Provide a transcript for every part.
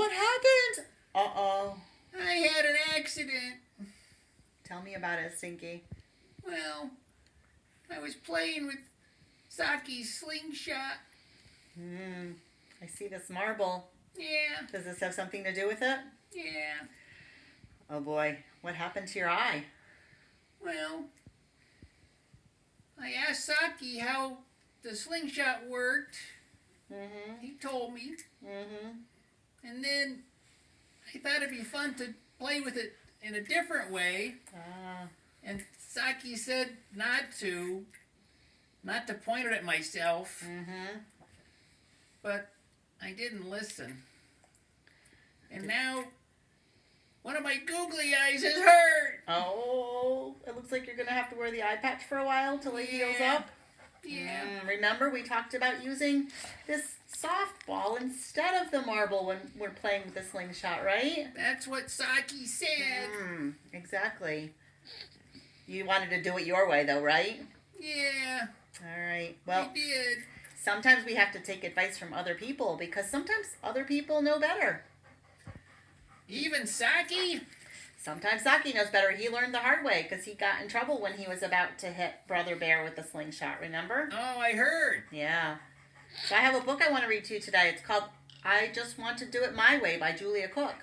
what happened? Uh-oh. I had an accident. Tell me about it, Stinky. Well, I was playing with Saki's slingshot. I see this marble. Yeah, Does this have something to do with it? yeah. Oh boy, what happened to your eye? Well, I asked Saki how the slingshot worked. He told me. And then I thought it'd be fun to play with it in a different way. And Saki said not to point it at myself. But I didn't listen. And now one of my googly eyes is hurt. Oh, it looks like you're going to have to wear the eye patch for a while till it heals up. Yeah. Remember, we talked about using this softball instead of the marble when we're playing with the slingshot, right? That's what Saki said. Exactly. You wanted to do it your way, though, right? Yeah. All right. Well, I did. Sometimes we have to take advice from other people because sometimes other people know better. Even Saki? Sometimes Saki knows better. He learned the hard way because he got in trouble when he was about to hit Brother Bear with the slingshot, remember? Oh, I heard. Yeah. So I have a book I want to read to you today. It's called I Just Want to Do It My Way by Julia Cook.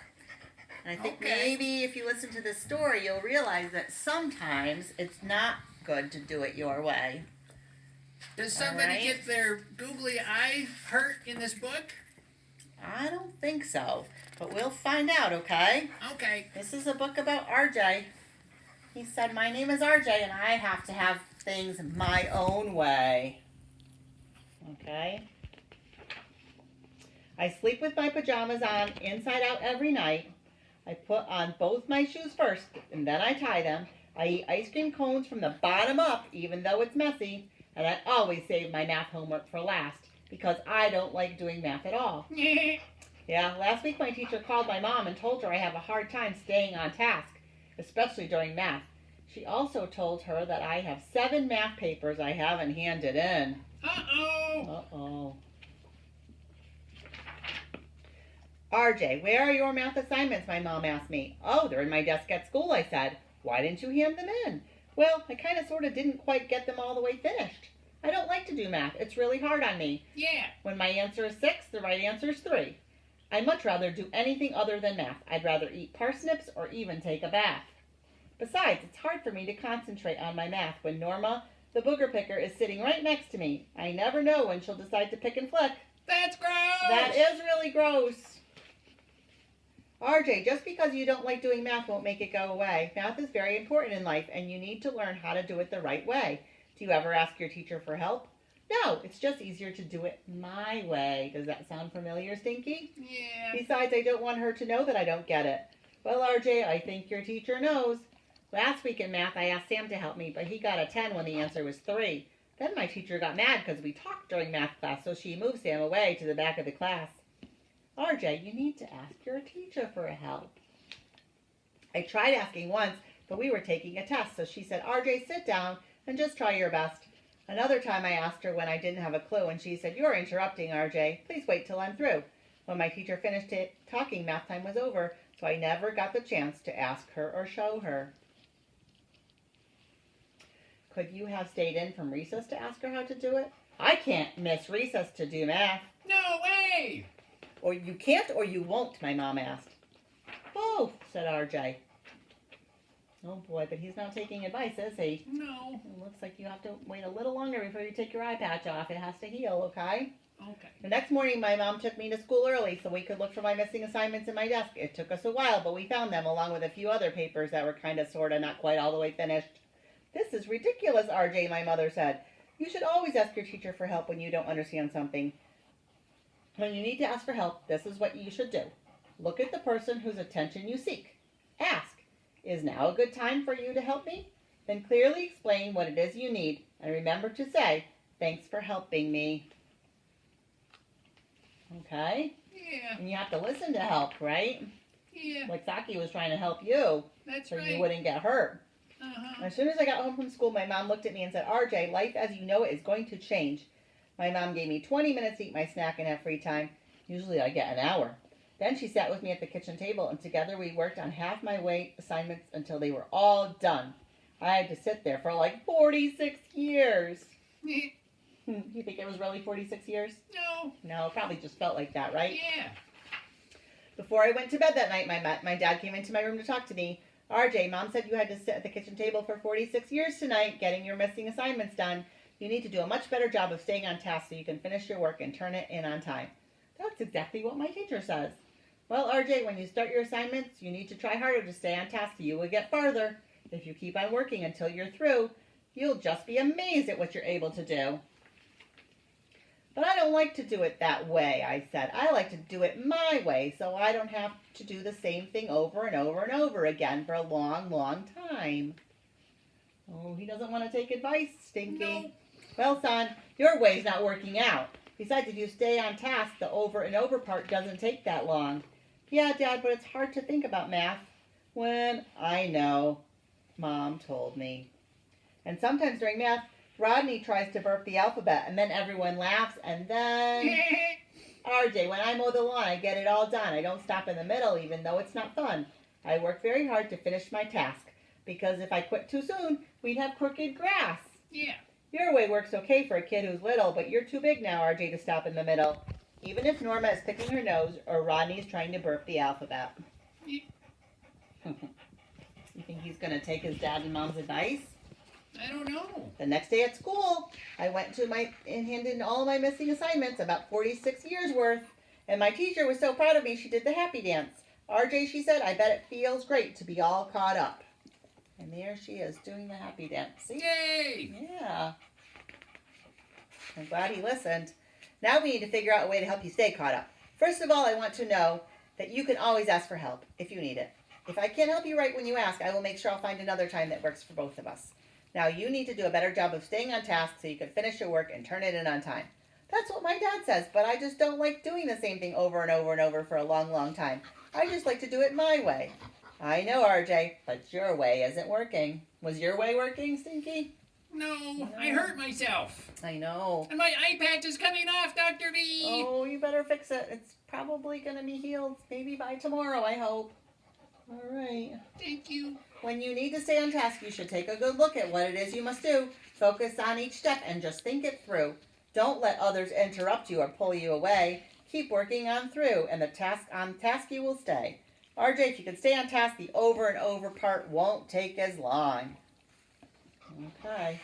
And I think maybe if you listen to this story, you'll realize that sometimes it's not good to do it your way. Does somebody get their googly eye hurt in this book? I don't think so, but we'll find out, okay? Okay. This is a book about RJ. He said, my name is RJ and I have to have things my own way. Okay? I sleep with my pajamas on inside out every night. I put on both my shoes first and then I tie them. I eat ice cream cones from the bottom up even though it's messy. And I always save my math homework for last because I don't like doing math at all. Yeah, last week my teacher called my mom and told her I have a hard time staying on task, especially during math. She also told her that I have 7 math papers I haven't handed in. Uh-oh. RJ, where are your math assignments, my mom asked me. Oh, they're in my desk at school, I said. Why didn't you hand them in? Well, I kind of sort of didn't quite get them all the way finished. I don't like to do math. It's really hard on me. Yeah. When my answer is 6, the right answer is 3. I'd much rather do anything other than math. I'd rather eat parsnips or even take a bath. Besides, it's hard for me to concentrate on my math when Norma, the booger picker, is sitting right next to me. I never know when she'll decide to pick and flick. That's gross! That is really gross. RJ, just because you don't like doing math won't make it go away. Math is very important in life, and you need to learn how to do it the right way. Do you ever ask your teacher for help? No, it's just easier to do it my way. Does that sound familiar, Stinky? Yeah. Besides, I don't want her to know that I don't get it. Well, RJ, I think your teacher knows. Last week in math, I asked Sam to help me, but he got a 10 when the answer was 3. Then my teacher got mad because we talked during math class, so she moved Sam away to the back of the class. RJ, you need to ask your teacher for help. I tried asking once, but we were taking a test, so she said, RJ, sit down and just try your best. Another time I asked her when I didn't have a clue, and she said, you're interrupting, RJ. Please wait till I'm through. When my teacher finished talking, math time was over, so I never got the chance to ask her or show her. Could you have stayed in from recess to ask her how to do it? I can't miss recess to do math. No way! Or you can't or you won't, my mom asked. Both, said RJ. Oh boy, but he's not taking advice, is he? No. It looks like you have to wait a little longer before you take your eye patch off. It has to heal, okay? Okay. The next morning, my mom took me to school early so we could look for my missing assignments in my desk. It took us a while, but we found them along with a few other papers that were kind of, sort of, not quite all the way finished. This is ridiculous, RJ, my mother said. You should always ask your teacher for help when you don't understand something. When you need to ask for help, this is what you should do. Look at the person whose attention you seek. Ask, is now a good time for you to help me? Then clearly explain what it is you need, and remember to say, thanks for helping me. Okay? Yeah. And you have to listen to help, right? Yeah. Like Saki was trying to help you. That's so right. you wouldn't get hurt. Uh-huh. As soon as I got home from school, my mom looked at me and said, RJ, life as you know it is going to change. My mom gave me 20 minutes to eat my snack and have free time. Usually I get an hour. Then she sat with me at the kitchen table, and together we worked on half my weight assignments until they were all done. I had to sit there for like 46 years. You think it was really 46 years? No. No, it probably just felt like that, right? Yeah. Before I went to bed that night, my dad came into my room to talk to me. RJ, Mom said you had to sit at the kitchen table for 46 years tonight, getting your missing assignments done. You need to do a much better job of staying on task so you can finish your work and turn it in on time. That's exactly what my teacher says. Well, RJ, when you start your assignments, you need to try harder to stay on task so you will get farther. If you keep on working until you're through, you'll just be amazed at what you're able to do. But I don't like to do it that way, I said. I like to do it my way so I don't have to do the same thing over and over and over again for a long, long time. Oh, he doesn't want to take advice, Stinky. No. Well, son, your way's not working out. Besides, if you stay on task, the over and over part doesn't take that long. Yeah, Dad, but it's hard to think about math when I know, Mom told me. And sometimes during math, Rodney tries to burp the alphabet, and then everyone laughs, and then... RJ, when I mow the lawn, I get it all done. I don't stop in the middle, even though it's not fun. I work very hard to finish my task, because if I quit too soon, we'd have crooked grass. Yeah. Your way works okay for a kid who's little, but you're too big now, RJ, to stop in the middle. Even if Norma is picking her nose or Rodney's trying to burp the alphabet. Yeah. You think he's going to take his dad and mom's advice? I don't know. The next day at school, I went to and handed in all my missing assignments, about 46 years worth. And my teacher was so proud of me, she did the happy dance. RJ, she said, I bet it feels great to be all caught up. And there she is, doing the happy dance. See? Yay! Yeah. I'm glad he listened. Now we need to figure out a way to help you stay caught up. First of all, I want to know that you can always ask for help if you need it. If I can't help you right when you ask, I will make sure I'll find another time that works for both of us. Now you need to do a better job of staying on task so you can finish your work and turn it in on time. That's what my dad says, but I just don't like doing the same thing over and over and over for a long, long time. I just like to do it my way. I know, RJ, but your way isn't working. Was your way working, Stinky? No, I hurt myself. I know. And my eye patch is coming off, Dr. B. Oh, you better fix it. It's probably going to be healed maybe by tomorrow, I hope. All right. Thank you. When you need to stay on task, you should take a good look at what it is you must do. Focus on each step and just think it through. Don't let others interrupt you or pull you away. Keep working on through, and the task you will stay. RJ, if you can stay on task, the over and over part won't take as long. Okay.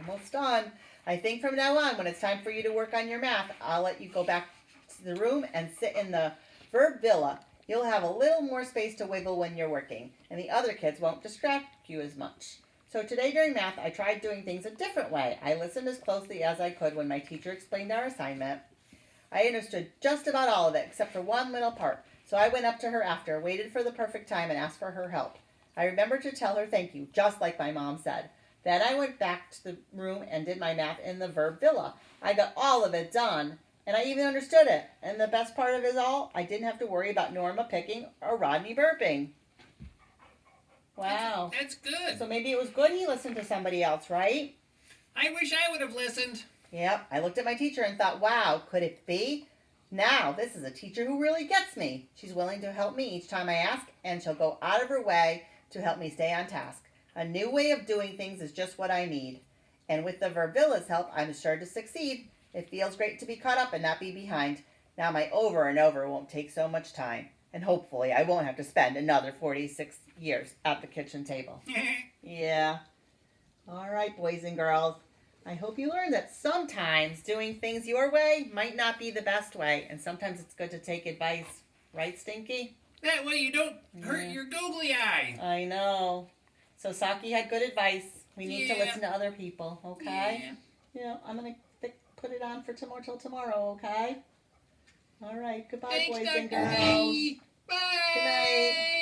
Almost done. I think from now on, when it's time for you to work on your math, I'll let you go back to the room and sit in the verb villa. You'll have a little more space to wiggle when you're working, and the other kids won't distract you as much. So today during math, I tried doing things a different way. I listened as closely as I could when my teacher explained our assignment. I understood just about all of it, except for one little part. So I went up to her after, waited for the perfect time, and asked for her help. I remembered to tell her thank you, just like my mom said. Then I went back to the room and did my math in the verb villa. I got all of it done, and I even understood it. And the best part of it all, I didn't have to worry about Norma picking or Rodney burping. Wow. That's good. So maybe it was good he listened to somebody else, right? I wish I would have listened. Yep. I looked at my teacher and thought, wow, could it be? Now, this is a teacher who really gets me. She's willing to help me each time I ask, and she'll go out of her way to help me stay on task. A new way of doing things is just what I need. And with the Verbilla's help, I'm sure to succeed. It feels great to be caught up and not be behind. Now my over and over won't take so much time. And hopefully I won't have to spend another 46 years at the kitchen table. Yeah. All right, boys and girls. I hope you learned that sometimes doing things your way might not be the best way. And sometimes it's good to take advice. Right, Stinky? That way you don't hurt your googly eye. I know. So Saki had good advice. We need to Yeah. listen to other people, okay? Yeah, I'm going to put it on for tomorrow till tomorrow, okay? All right, goodbye, Thanks, boys Dr. and girls. B. Bye. Good night.